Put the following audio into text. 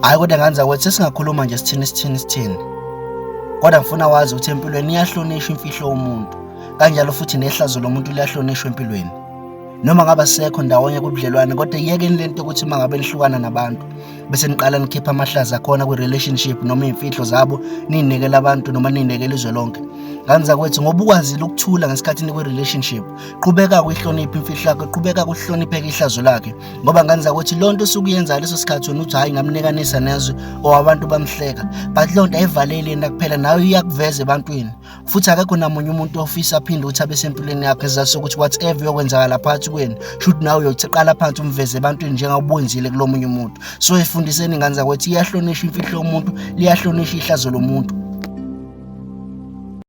Hayi kodwa ngani zakwethu sesingakhuluma nje sithini. Kodwa ngifuna wazi ukuthi empilweni iyahlonishwa imfihlo yomuntu. Kanjalo futhi nehlazo lomuntu liyahlonishwa empilweni. Noma ngaba sekho ndawonye kubudlelwane kodwa yekeni lento ukuthi mangabe nihlukana nabantu bese niqala nikhipha amahlazo akhona kwi-relationship noma imfihlo zabo ninekela abantu noma ninekela izwe lonke. Ngani zakwethu ngoba ukwazile ukuthula ngesikhathi nikwi-relationship, qhubeka kuyihlonipha imfihlo yakhe, qhubeka kuhlonipheka ihlazo lakhe, ngoba ngani zakwethu lonto osukuyenza leso sikhathi wena uthi hayi ngamnikanisa nezwe abantu bamhleka, but lonto ayivaleli yena kuphela nayo iyakuveza ebantwini. Futhi akekho namunye umuntu ofisa aphinde ukuthi abe sempilweni yakhe ezazi ukuthi whatever yokwenzakala phakathi kwenu should nawe uyoqala phansi umveze ebantwini njengobunzile kulo munye umuntu. So ifundiseni ngani zakwethu iyahlonishwa imfihlo yomuntu, liyahlonishwa ihlazo lomuntu.